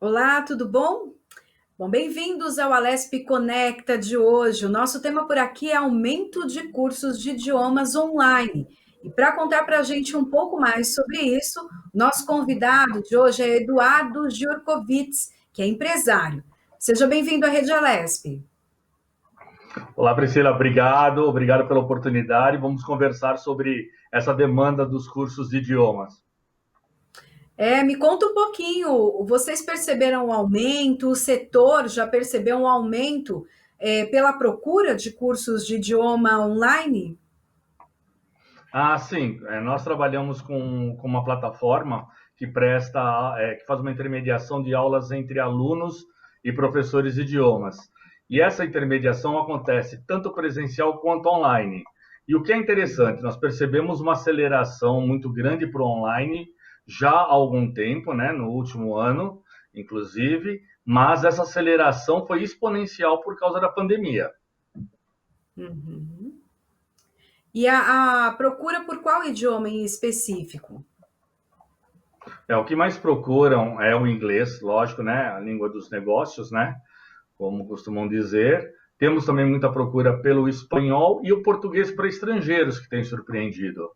Olá, tudo bom? Bom, bem-vindos ao Alesp Conecta de hoje. O nosso tema por aqui é aumento de cursos de idiomas online. E para contar para a gente um pouco mais sobre isso, nosso convidado de hoje é Eduardo Jurkovitz, que é empresário. Seja bem-vindo à Rede Alesp. Olá, Priscila, obrigado pela oportunidade. Vamos conversar sobre essa demanda dos cursos de idiomas. Me conta um pouquinho, vocês perceberam um aumento, o setor já percebeu um aumento pela procura de cursos de idioma online? Sim, nós trabalhamos com uma plataforma que que faz uma intermediação de aulas entre alunos e professores de idiomas. E essa intermediação acontece tanto presencial quanto online. E o que é interessante, nós percebemos uma aceleração muito grande para o online já há algum tempo, né, no último ano, inclusive, mas essa aceleração foi exponencial por causa da pandemia. Uhum. E a procura por qual idioma em específico? O que mais procuram é o inglês, lógico, né? A língua dos negócios, né? Como costumam dizer. Temos também muita procura pelo espanhol e o português para estrangeiros, que tem surpreendido.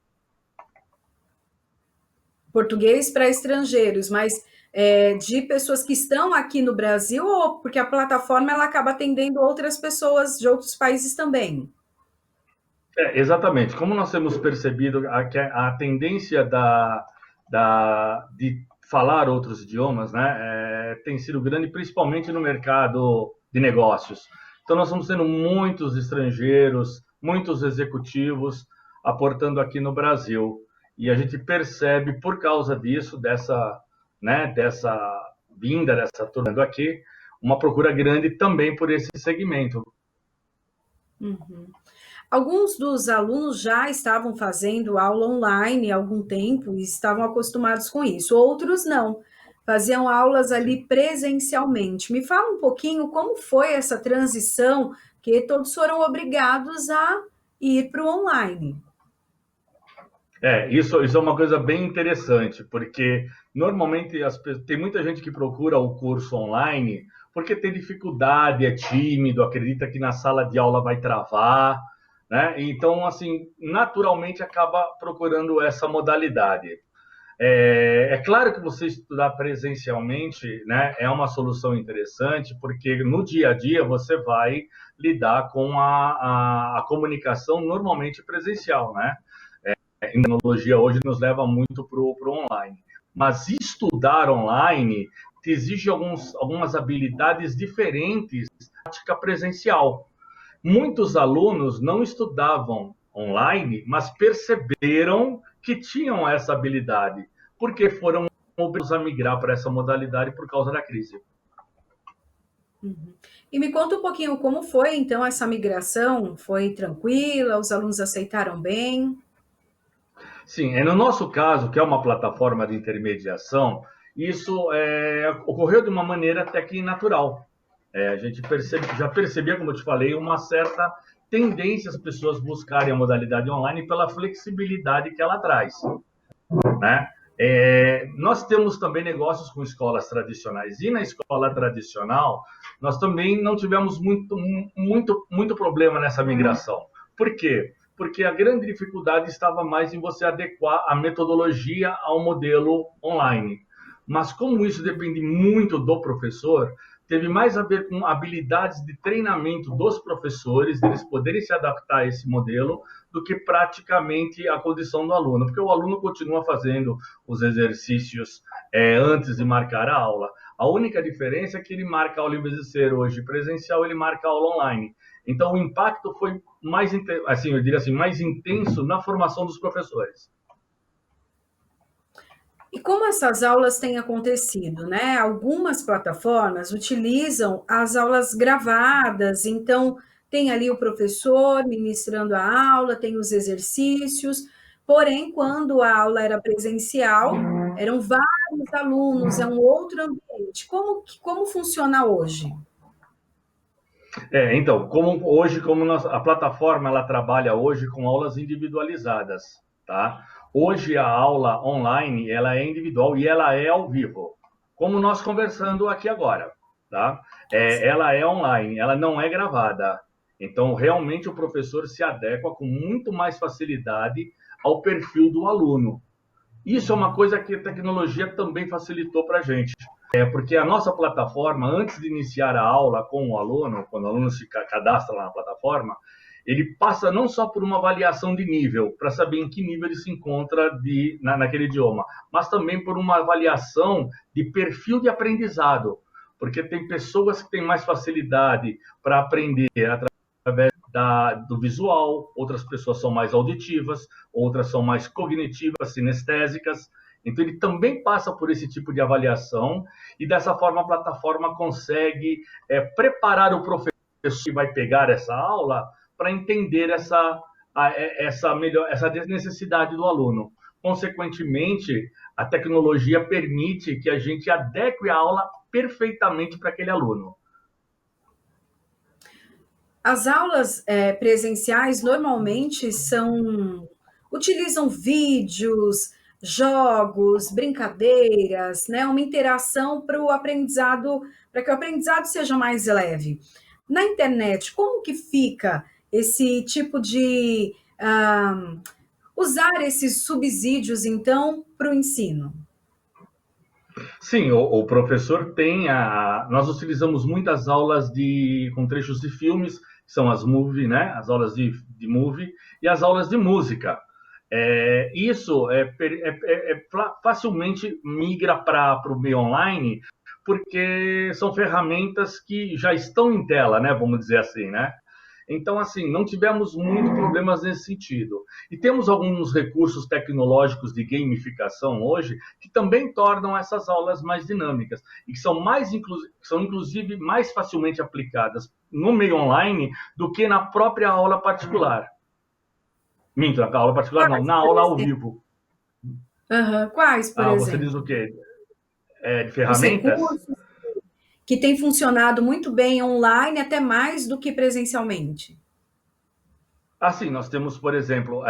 Português para estrangeiros, mas de pessoas que estão aqui no Brasil ou porque a plataforma ela acaba atendendo outras pessoas de outros países também? Exatamente. Como nós temos percebido que a tendência de falar outros idiomas, né, tem sido grande, principalmente no mercado de negócios. Então, nós estamos tendo muitos estrangeiros, muitos executivos aportando aqui no Brasil. E a gente percebe, por causa disso, dessa vinda, dessa turma aqui, uma procura grande também por esse segmento. Uhum. Alguns dos alunos já estavam fazendo aula online há algum tempo e estavam acostumados com isso, outros não, faziam aulas ali Sim. presencialmente. Me fala um pouquinho como foi essa transição, que todos foram obrigados a ir para o online. Isso é uma coisa bem interessante, porque normalmente tem muita gente que procura o curso online porque tem dificuldade, é tímido, acredita que na sala de aula vai travar, né? Então, assim, naturalmente acaba procurando essa modalidade. É claro que você estudar presencialmente, né, é uma solução interessante, porque no dia a dia você vai lidar com a comunicação normalmente presencial, né? A tecnologia hoje nos leva muito para o online. Mas estudar online te exige algumas habilidades diferentes da prática presencial. Muitos alunos não estudavam online, mas perceberam que tinham essa habilidade, porque foram obrigados a migrar para essa modalidade por causa da crise. Uhum. E me conta um pouquinho como foi então essa migração? Foi tranquila? Os alunos aceitaram bem? Sim, no nosso caso, que é uma plataforma de intermediação, isso ocorreu de uma maneira até que natural. A gente já percebia, como eu te falei, uma certa tendência as pessoas buscarem a modalidade online pela flexibilidade que ela traz, né? Nós temos também negócios com escolas tradicionais e na escola tradicional nós também não tivemos muito problema nessa migração. Por quê? Porque a grande dificuldade estava mais em você adequar a metodologia ao modelo online. Mas como isso depende muito do professor, teve mais a ver com habilidades de treinamento dos professores, deles poderem se adaptar a esse modelo, do que praticamente a condição do aluno, porque o aluno continua fazendo os exercícios antes de marcar a aula. A única diferença é que ele marca a aula, em vez de ser hoje presencial, ele marca a aula online. Então, o impacto foi mais, assim, eu diria assim, mais intenso na formação dos professores. E como essas aulas têm acontecido, né? Algumas plataformas utilizam as aulas gravadas, então tem ali o professor ministrando a aula, tem os exercícios, porém, quando a aula era presencial, eram vários alunos, é um outro ambiente. Como funciona hoje? Então, a plataforma ela trabalha hoje com aulas individualizadas, tá? Hoje a aula online ela é individual e ela é ao vivo. como nós conversando aqui agora, tá? Ela é online, ela não é gravada. Então, realmente, o professor se adequa com muito mais facilidade ao perfil do aluno. Isso é uma coisa que a tecnologia também facilitou para a gente. Porque a nossa plataforma, antes de iniciar a aula com o aluno, quando o aluno se cadastra lá na plataforma, ele passa não só por uma avaliação de nível, para saber em que nível ele se encontra naquele idioma, mas também por uma avaliação de perfil de aprendizado. Porque tem pessoas que têm mais facilidade para aprender através do visual, outras pessoas são mais auditivas, outras são mais cognitivas, sinestésicas. Então, ele também passa por esse tipo de avaliação e, dessa forma, a plataforma consegue preparar o professor que vai pegar essa aula para entender essa necessidade do aluno. Consequentemente, a tecnologia permite que a gente adeque a aula perfeitamente para aquele aluno. As aulas presenciais normalmente utilizam vídeos, jogos, brincadeiras, né? Uma interação para o aprendizado, para que o aprendizado seja mais leve. Na internet, como que fica esse tipo de usar esses subsídios, então, para o ensino? Sim, o professor tem nós utilizamos muitas aulas com trechos de filmes, que são as movie, né? As aulas de movie e as aulas de música. Isso facilmente migra para o meio online, porque são ferramentas que já estão em tela, né? Vamos dizer assim, né? Então, assim, não tivemos muitos problemas nesse sentido. E temos alguns recursos tecnológicos de gamificação hoje que também tornam essas aulas mais dinâmicas e que são inclusive mais facilmente aplicadas no meio online do que na própria aula particular. Minto, na aula particular não, na aula ao vivo. Quais, por exemplo? Você diz o quê? De ferramentas? Os recursos que têm funcionado muito bem online, até mais do que presencialmente. Assim, nós temos, por exemplo,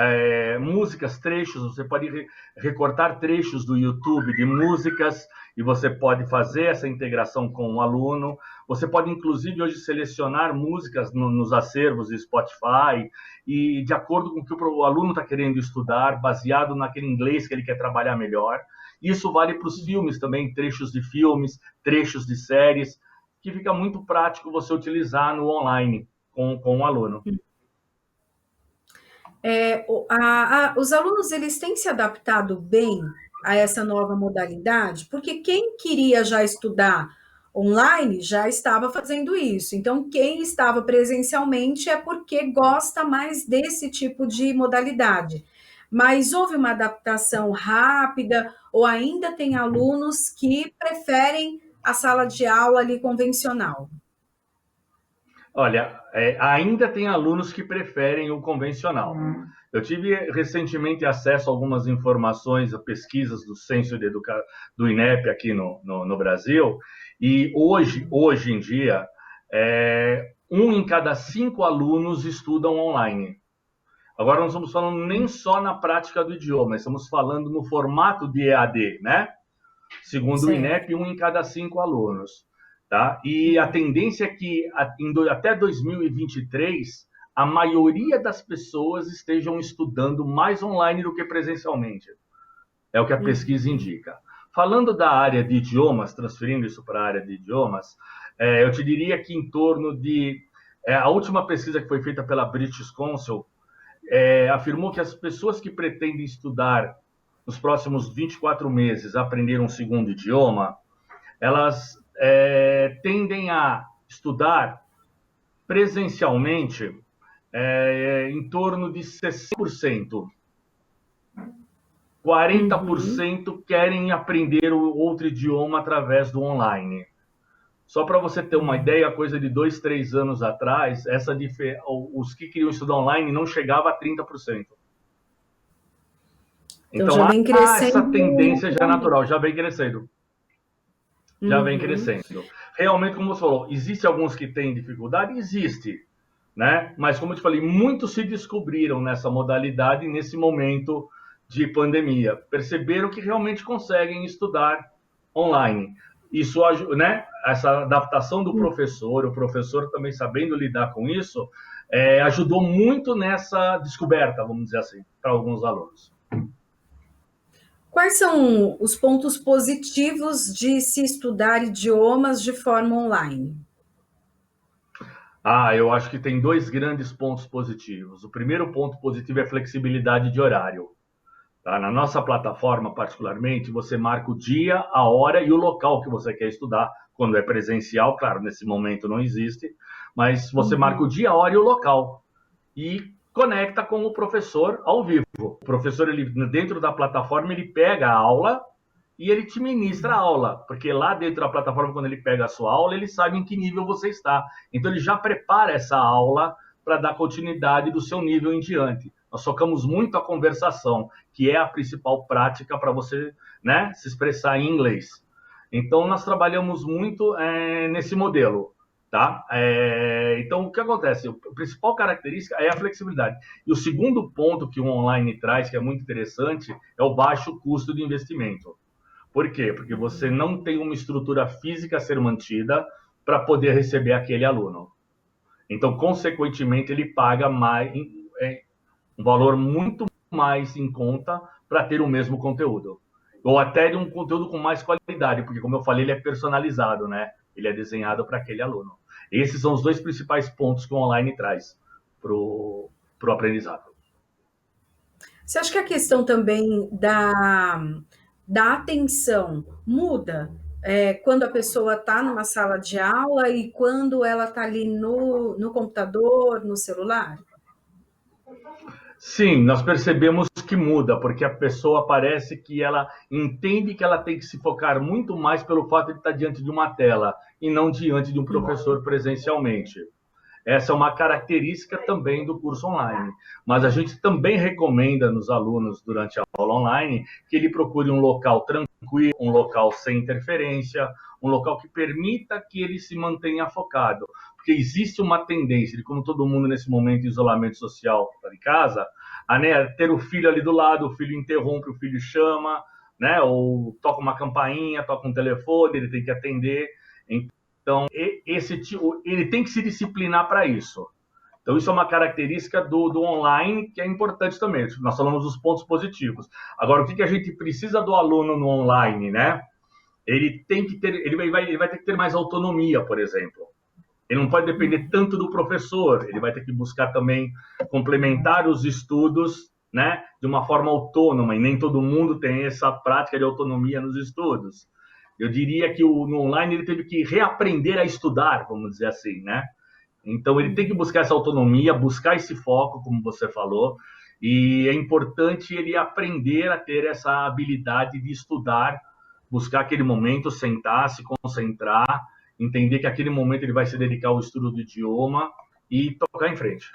músicas, trechos, você pode recortar trechos do YouTube de músicas e você pode fazer essa integração com o aluno. Você pode, inclusive, hoje selecionar músicas nos acervos de Spotify e de acordo com o que o aluno está querendo estudar, baseado naquele inglês que ele quer trabalhar melhor. Isso vale para os filmes também, trechos de filmes, trechos de séries, que fica muito prático você utilizar no online com o aluno. Os alunos eles têm se adaptado bem a essa nova modalidade, porque quem queria já estudar online já estava fazendo isso. Então, quem estava presencialmente é porque gosta mais desse tipo de modalidade. Mas houve uma adaptação rápida, ou ainda tem alunos que preferem a sala de aula ali convencional? Olha, ainda tem alunos que preferem o convencional. Eu tive recentemente acesso a algumas informações, a pesquisas do Censo do INEP aqui no Brasil, e hoje em dia, 1 em cada 5 alunos estudam online. Agora não estamos falando nem só na prática do idioma, estamos falando no formato de EAD, né? Segundo o INEP, 1 em cada 5 alunos. Tá? E a tendência é que até 2023 a maioria das pessoas estejam estudando mais online do que presencialmente. É o que a pesquisa indica. Falando da área de idiomas, transferindo isso para a área de idiomas, eu te diria que em torno de... a última pesquisa que foi feita pela British Council afirmou que as pessoas que pretendem estudar nos próximos 24 meses aprender um segundo idioma, elas tendem a estudar presencialmente em torno de 60%. 40% querem aprender outro idioma através do online. Só para você ter uma ideia, coisa de 2, 3 anos atrás, os que queriam estudar online não chegava a 30%. Então já vem crescendo, essa tendência já é natural, já vem crescendo. Já vem crescendo. Realmente, como você falou, existe alguns que têm dificuldade? Existe, né? Mas, como eu te falei, muitos se descobriram nessa modalidade, nesse momento de pandemia. Perceberam que realmente conseguem estudar online. isso, né, essa adaptação do professor, o professor também sabendo lidar com isso, ajudou muito nessa descoberta, vamos dizer assim, para alguns alunos. Quais são os pontos positivos de se estudar idiomas de forma online? Eu acho que tem dois grandes pontos positivos. O primeiro ponto positivo é a flexibilidade de horário. Tá? Na nossa plataforma, particularmente, você marca o dia, a hora e o local que você quer estudar. Quando é presencial, claro, nesse momento não existe, mas você marca o dia, a hora e o local. E conecta com o professor ao vivo. O professor, ele, dentro da plataforma, ele pega a aula e ele te ministra a aula, porque lá dentro da plataforma, quando ele pega a sua aula, ele sabe em que nível você está. Então, ele já prepara essa aula para dar continuidade do seu nível em diante. Nós focamos muito a conversação, que é a principal prática para você, né, se expressar em inglês. Então, nós trabalhamos muito nesse modelo. Tá? Então, o que acontece? A principal característica é a flexibilidade. E o segundo ponto que o online traz, que é muito interessante, é o baixo custo de investimento. Por quê? Porque você não tem uma estrutura física a ser mantida para poder receber aquele aluno. Então, consequentemente, ele paga mais, um valor muito mais em conta para ter o mesmo conteúdo. Ou até de um conteúdo com mais qualidade, porque, como eu falei, ele é personalizado, né? Ele é desenhado para aquele aluno. Esses são os dois principais pontos que o online traz para o aprendizado. Você acha que a questão também da atenção muda quando a pessoa está numa sala de aula e quando ela está ali no computador, no celular? Sim, nós percebemos que muda, porque a pessoa parece que ela entende que ela tem que se focar muito mais pelo fato de estar diante de uma tela e não diante de um professor presencialmente. Essa é uma característica também do curso online. Mas a gente também recomenda nos alunos, durante a aula online, que ele procure um local tranquilo, um local sem interferência, um local que permita que ele se mantenha focado. Porque existe uma tendência de, como todo mundo nesse momento de isolamento social está em casa, a, né, ter o filho ali do lado, o filho interrompe, o filho chama, né, ou toca uma campainha, toca um telefone, ele tem que atender. Então, ele tem que se disciplinar para isso. Então, isso é uma característica do online que é importante também. Nós falamos dos pontos positivos. Agora, o que a gente precisa do aluno no online, né? Ele tem que ter, ele vai ter que ter mais autonomia, por exemplo. Ele não pode depender tanto do professor. Ele vai ter que buscar também complementar os estudos, né, de uma forma autônoma. E nem todo mundo tem essa prática de autonomia nos estudos. Eu diria que no online ele teve que reaprender a estudar, vamos dizer assim, né? Então ele tem que buscar essa autonomia, buscar esse foco, como você falou, e é importante ele aprender a ter essa habilidade de estudar, buscar aquele momento, sentar, se concentrar, entender que aquele momento ele vai se dedicar ao estudo do idioma e tocar em frente.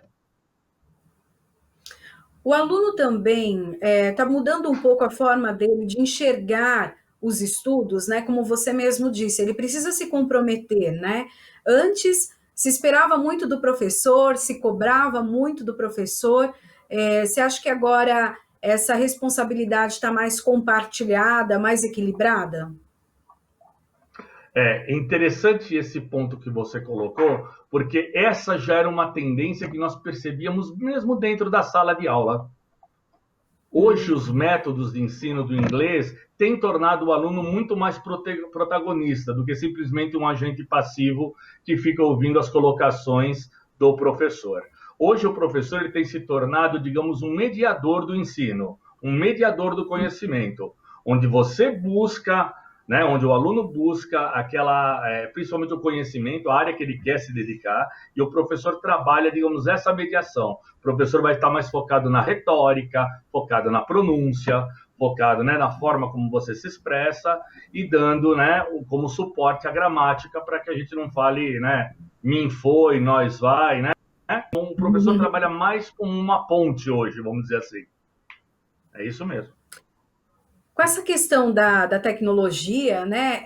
O aluno também está mudando um pouco a forma dele de enxergar os estudos, né? Como você mesmo disse, ele precisa se comprometer, né? Antes se esperava muito do professor, se cobrava muito do professor. Você acha que agora essa responsabilidade está mais compartilhada, mais equilibrada? É interessante esse ponto que você colocou, porque essa já era uma tendência que nós percebíamos mesmo dentro da sala de aula. Hoje, os métodos de ensino do inglês têm tornado o aluno muito mais protagonista do que simplesmente um agente passivo que fica ouvindo as colocações do professor. Hoje, o professor ele tem se tornado, digamos, um mediador do ensino, um mediador do conhecimento, onde você busca, né, onde o aluno busca principalmente o conhecimento, a área que ele quer se dedicar, e o professor trabalha, digamos, essa mediação. O professor vai estar mais focado na retórica, focado na pronúncia, focado, né, na forma como você se expressa e dando, né, como suporte a gramática para que a gente não fale, né, mim foi, nós vai, né? Então, o professor trabalha mais como uma ponte hoje, vamos dizer assim. É isso mesmo. Com essa questão da tecnologia, né,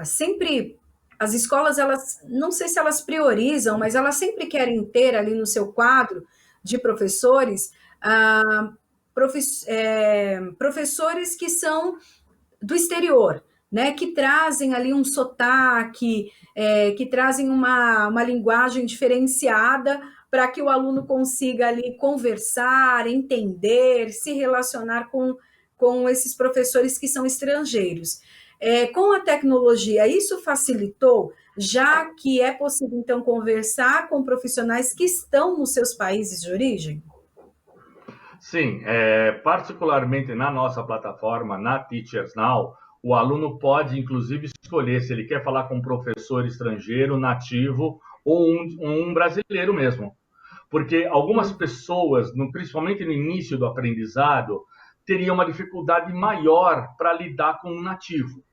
sempre as escolas, elas, não sei se elas priorizam, mas elas sempre querem ter ali no seu quadro de professores, professores que são do exterior, né, que trazem ali um sotaque, que trazem uma linguagem diferenciada para que o aluno consiga ali conversar, entender, se relacionar com esses professores que são estrangeiros. Com a tecnologia, isso facilitou, já que é possível, então, conversar com profissionais que estão nos seus países de origem? Sim, particularmente na nossa plataforma, na Teachers Now, o aluno pode, inclusive, escolher se ele quer falar com um professor estrangeiro, nativo ou um brasileiro mesmo. Porque algumas pessoas, principalmente no início do aprendizado, teriam uma dificuldade maior para lidar com um nativo.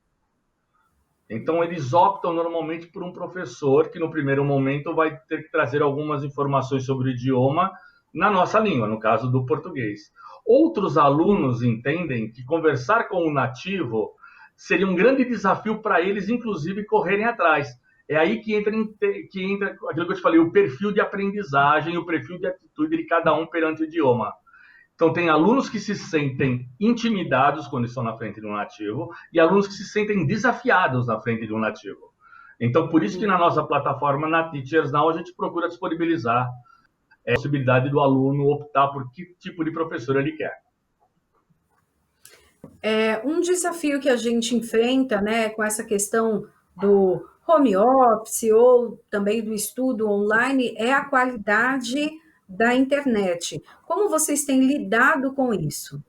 Então, eles optam normalmente por um professor que, no primeiro momento, vai ter que trazer algumas informações sobre o idioma na nossa língua, no caso do português. Outros alunos entendem que conversar com o nativo seria um grande desafio para eles, inclusive, correrem atrás. É aí que entra aquilo que eu te falei, o perfil de aprendizagem, o perfil de atitude de cada um perante o idioma. Então, tem alunos que se sentem intimidados quando estão na frente de um nativo e alunos que se sentem desafiados na frente de um nativo. Então, por isso que na nossa plataforma, na Teachers Now, a gente procura disponibilizar a possibilidade do aluno optar por que tipo de professor ele quer. Um desafio que a gente enfrenta, né, com essa questão do home office ou também do estudo online é a qualidade da internet. Como vocês têm lidado com isso?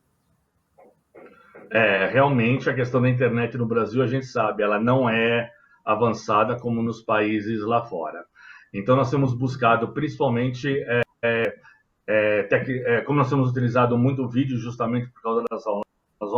Realmente, a questão da internet no Brasil, a gente sabe, ela não é avançada como nos países lá fora. Então, nós temos buscado, principalmente, como nós temos utilizado muito vídeo justamente por causa das aulas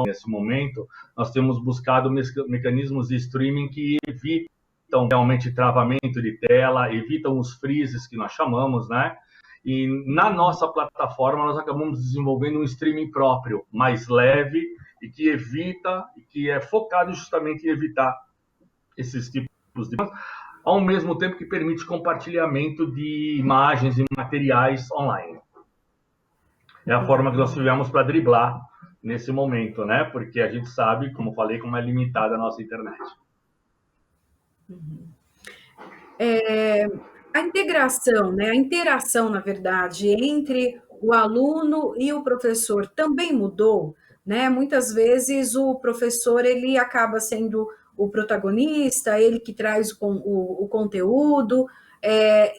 nesse momento, nós temos buscado mecanismos de streaming que evitam realmente travamento de tela, evitam os freezes que nós chamamos, né? E na nossa plataforma nós acabamos desenvolvendo um streaming próprio, mais leve e que evita, e que é focado justamente em evitar esses tipos de, ao mesmo tempo que permite compartilhamento de imagens e materiais online. É a forma que nós tivemos para driblar nesse momento, né? Porque a gente sabe, como falei, como é limitada a nossa internet. A integração, né, a interação, na verdade, entre o aluno e o professor também mudou, né? Muitas vezes o professor ele acaba sendo o protagonista, ele que traz o conteúdo.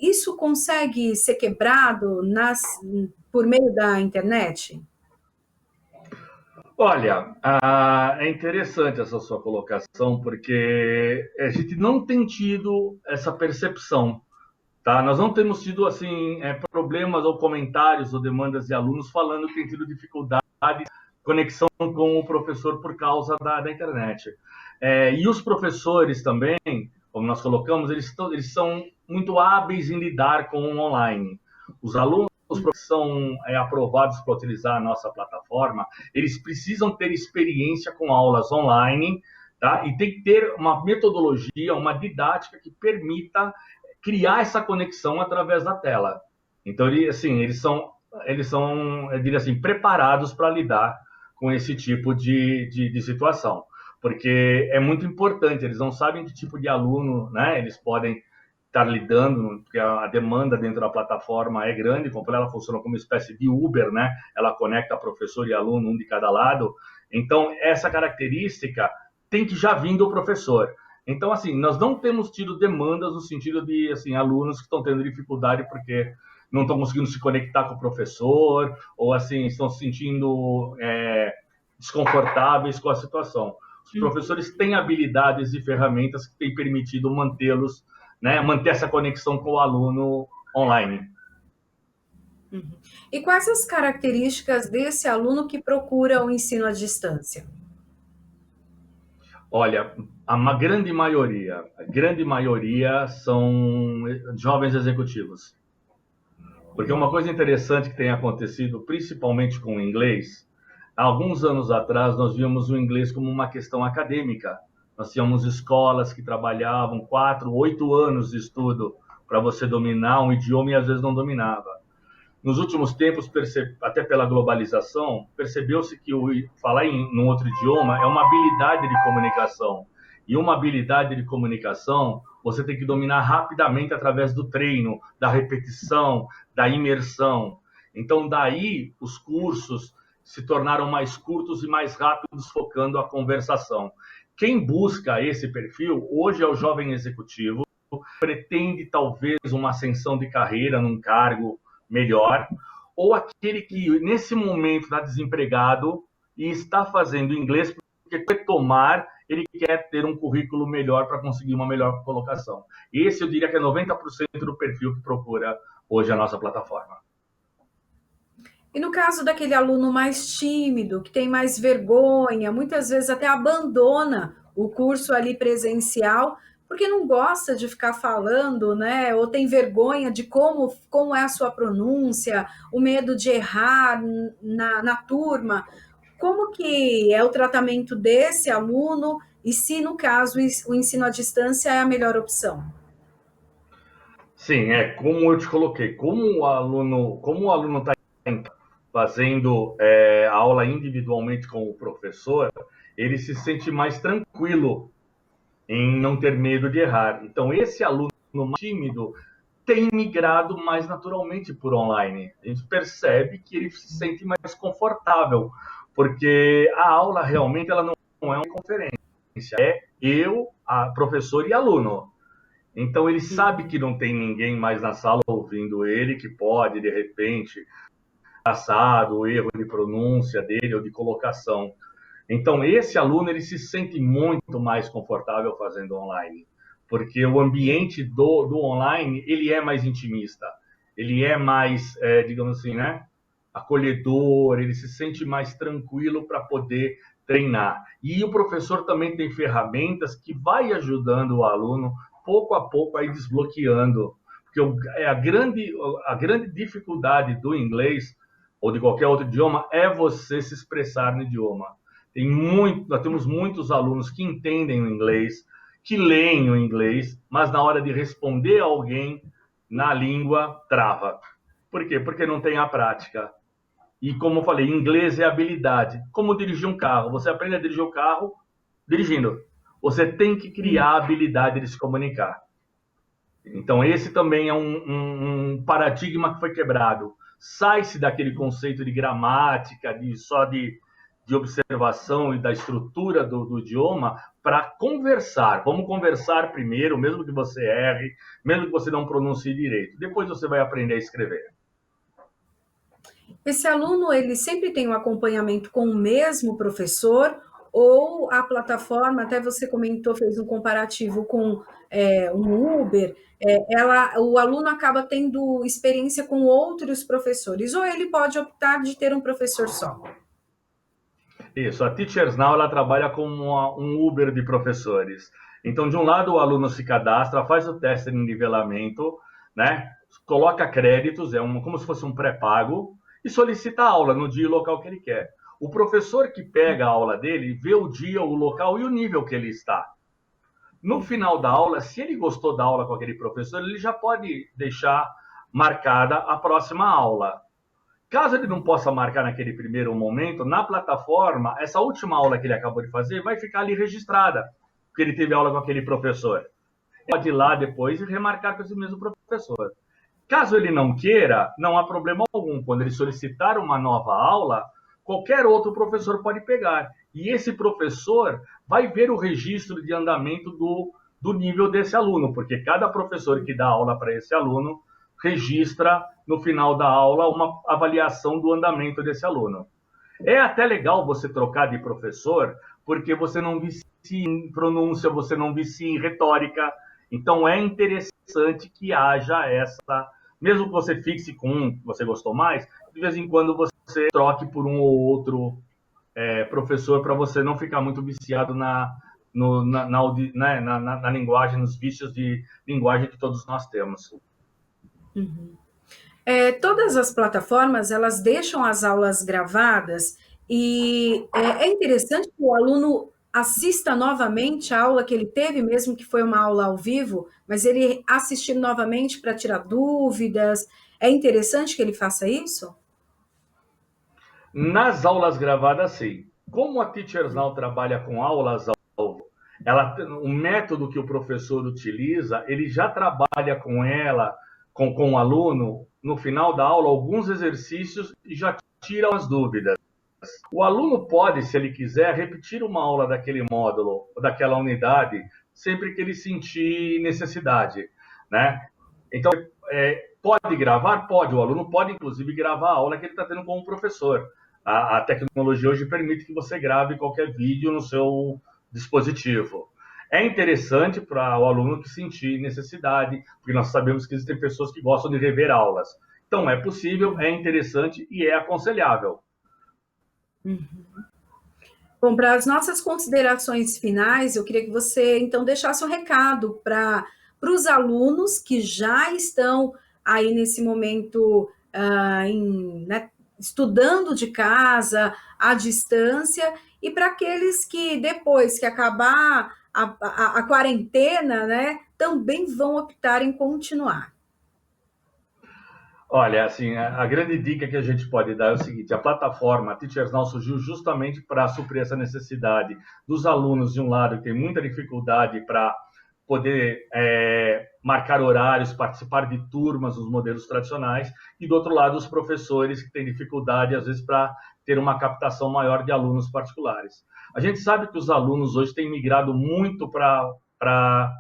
Isso consegue ser quebrado por meio da internet? Olha, é interessante essa sua colocação, porque a gente não tem tido essa percepção, tá? Nós não temos tido, assim, problemas ou comentários ou demandas de alunos falando que tem tido dificuldade de conexão com o professor por causa da internet. E os professores também, como nós colocamos, eles são muito hábeis em lidar com o online. Os alunos que são aprovados para utilizar a nossa plataforma, eles precisam ter experiência com aulas online, tá? E tem que ter uma metodologia, uma didática que permita criar essa conexão através da tela. Então, eles são, eu diria assim, preparados para lidar com esse tipo de situação, porque é muito importante, eles não sabem que tipo de aluno, né, eles podem estar lidando, porque a demanda dentro da plataforma é grande, como ela funciona como uma espécie de Uber, né? Ela conecta professor e aluno, um de cada lado. Então, essa característica tem que já vir do professor. Então, assim, nós não temos tido demandas no sentido de, assim, alunos que estão tendo dificuldade porque não estão conseguindo se conectar com o professor ou, assim, estão se sentindo desconfortáveis com a situação. Os professores têm habilidades e ferramentas que têm permitido mantê-los, né, manter essa conexão com o aluno online. E quais as características desse aluno que procura o ensino à distância? Olha, a grande maioria são jovens executivos. Porque uma coisa interessante que tem acontecido, principalmente com o inglês, há alguns anos atrás nós víamos o inglês como uma questão acadêmica. Nós tínhamos escolas que trabalhavam 4, 8 anos de estudo para você dominar um idioma e às vezes não dominava. Nos últimos tempos, até pela globalização, percebeu-se que falar em um outro idioma é uma habilidade de comunicação. E uma habilidade de comunicação, você tem que dominar rapidamente através do treino, da repetição, da imersão. Então, daí, os cursos se tornaram mais curtos e mais rápidos, focando a conversação. Quem busca esse perfil, hoje é o jovem executivo, pretende talvez uma ascensão de carreira num cargo melhor, ou aquele que nesse momento está desempregado e está fazendo inglês porque retomar, ele quer ter um currículo melhor para conseguir uma melhor colocação. Esse eu diria que é 90% do perfil que procura hoje a nossa plataforma. E no caso daquele aluno mais tímido, que tem mais vergonha, muitas vezes até abandona o curso ali presencial, porque não gosta de ficar falando, né? Ou tem vergonha de como é a sua pronúncia, o medo de errar na turma. Como que é o tratamento desse aluno e se, no caso, o ensino à distância é a melhor opção? Sim, como eu te coloquei, como o aluno está fazendo aula individualmente com o professor, ele se sente mais tranquilo em não ter medo de errar. Então, esse aluno mais tímido tem migrado mais naturalmente por online. A gente percebe que ele se sente mais confortável, porque a aula realmente ela não é uma conferência, é professor e aluno. Então ele sabe que não tem ninguém mais na sala ouvindo ele, que pode, de repente, passar o erro de pronúncia dele ou de colocação. Então, esse aluno ele se sente muito mais confortável fazendo online, porque o ambiente do online ele é mais intimista, ele é mais, digamos assim, né, acolhedor, ele se sente mais tranquilo para poder treinar. E o professor também tem ferramentas que vai ajudando o aluno pouco a pouco a ir desbloqueando, porque a grande dificuldade do inglês ou de qualquer outro idioma é você se expressar no idioma. Nós temos muitos alunos que entendem o inglês, que leem o inglês, mas na hora de responder a alguém na língua, trava. Por quê? Porque não tem a prática. E como eu falei, inglês é habilidade. Como dirigir um carro? Você aprende a dirigir o carro dirigindo. Você tem que criar a habilidade de se comunicar. Então, esse também é um paradigma que foi quebrado. Sai-se daquele conceito de gramática, de observação e da estrutura do idioma para conversar. Vamos conversar primeiro, mesmo que você erre, mesmo que você não pronuncie direito. Depois você vai aprender a escrever. Esse aluno, ele sempre tem um acompanhamento com o mesmo professor ou a plataforma, até você comentou, fez um comparativo com um Uber, o aluno acaba tendo experiência com outros professores, ou ele pode optar de ter um professor só? Isso, a Teachers Now ela trabalha como um Uber de professores. Então, de um lado, o aluno se cadastra, faz o teste de nivelamento, né? Coloca créditos, como se fosse um pré-pago, e solicita a aula no dia e local que ele quer. O professor que pega a aula dele vê o dia, o local e o nível que ele está. No final da aula, se ele gostou da aula com aquele professor, ele já pode deixar marcada a próxima aula. Caso ele não possa marcar naquele primeiro momento, na plataforma, essa última aula que ele acabou de fazer vai ficar ali registrada, porque ele teve aula com aquele professor. Ele pode ir lá depois e remarcar com esse mesmo professor. Caso ele não queira, não há problema algum. Quando ele solicitar uma nova aula, qualquer outro professor pode pegar. E esse professor vai ver o registro de andamento do nível desse aluno, porque cada professor que dá aula para esse aluno registra no final da aula uma avaliação do andamento desse aluno. É até legal você trocar de professor, porque você não vicia em pronúncia, você não vicia em retórica. Então é interessante que haja essa, mesmo que você fixe com um que você gostou mais, de vez em quando você troque por um ou outro professor, para você não ficar muito viciado na linguagem, nos vícios de linguagem que todos nós temos. Uhum. Todas as plataformas, elas deixam as aulas gravadas e é interessante que o aluno assista novamente a aula que ele teve, mesmo que foi uma aula ao vivo, mas ele assistir novamente para tirar dúvidas. É interessante que ele faça isso? Nas aulas gravadas, sim. Como a Teachers Now trabalha com aulas ao vivo, O método que o professor utiliza, ele já trabalha com ela, com o aluno, no final da aula, alguns exercícios e já tira as dúvidas. O aluno pode, se ele quiser, repetir uma aula daquele módulo, daquela unidade, sempre que ele sentir necessidade, né? Então, pode gravar? Pode. O aluno pode, inclusive, gravar a aula que ele está tendo com o professor. A tecnologia hoje permite que você grave qualquer vídeo no seu dispositivo. É interessante para o aluno que sentir necessidade, porque nós sabemos que existem pessoas que gostam de rever aulas. Então, é possível, é interessante e é aconselhável. Bom, para as nossas considerações finais, eu queria que você, então, deixasse um recado para os alunos que já estão aí nesse momento né, estudando de casa, à distância, e para aqueles que, depois que acabar a quarentena, né, também vão optar em continuar. Olha, assim, a grande dica que a gente pode dar é o seguinte: a plataforma Teachers Now surgiu justamente para suprir essa necessidade dos alunos, de um lado, que tem muita dificuldade para poder marcar horários, participar de turmas nos modelos tradicionais, e do outro lado, os professores que têm dificuldade, às vezes, para ter uma captação maior de alunos particulares. A gente sabe que os alunos hoje têm migrado muito para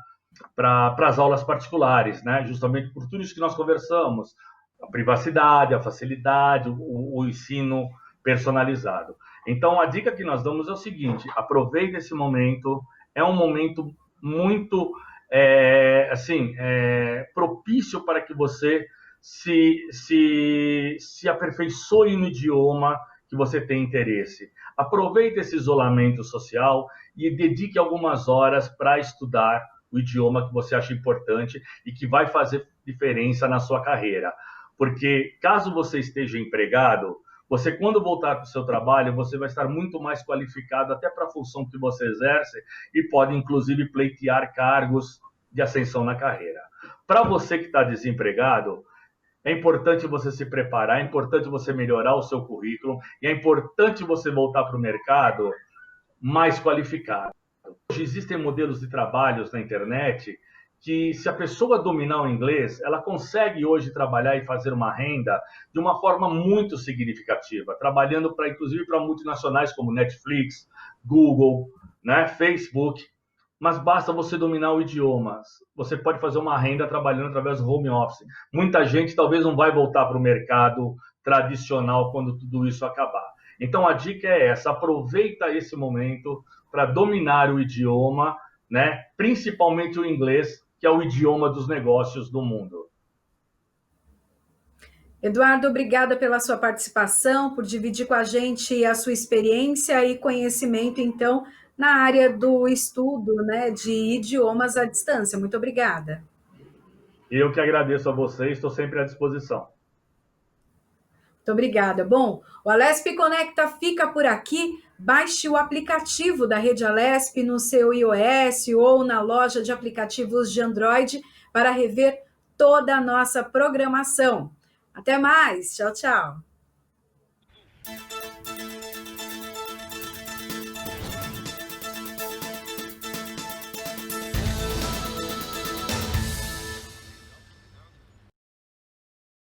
as aulas particulares, né? Justamente por tudo isso que nós conversamos, a privacidade, a facilidade, o ensino personalizado. Então, a dica que nós damos é o seguinte: aproveite esse momento, é um momento muito propício para que você se aperfeiçoe no idioma que você tem interesse. Aproveite esse isolamento social e dedique algumas horas para estudar o idioma que você acha importante e que vai fazer diferença na sua carreira. Porque caso você esteja empregado, você, quando voltar para o seu trabalho, você vai estar muito mais qualificado até para a função que você exerce e pode, inclusive, pleitear cargos de ascensão na carreira. Para você que está desempregado, é importante você se preparar, é importante você melhorar o seu currículo e é importante você voltar para o mercado mais qualificado. Hoje existem modelos de trabalhos na internet que, se a pessoa dominar o inglês, ela consegue hoje trabalhar e fazer uma renda de uma forma muito significativa, trabalhando inclusive para multinacionais como Netflix, Google, né, Facebook. Mas basta você dominar o idioma. Você pode fazer uma renda trabalhando através do home office. Muita gente talvez não vai voltar para o mercado tradicional quando tudo isso acabar. Então, a dica é essa: aproveita esse momento para dominar o idioma, né? Principalmente o inglês, que é o idioma dos negócios do mundo. Eduardo, obrigada pela sua participação, por dividir com a gente a sua experiência e conhecimento, então, na área do estudo, né, de idiomas à distância. Muito obrigada. Eu que agradeço a vocês, estou sempre à disposição. Muito obrigada. Bom, o Alesp Conecta fica por aqui. Baixe o aplicativo da Rede Alesp no seu iOS ou na loja de aplicativos de Android para rever toda a nossa programação. Até mais. Tchau, tchau.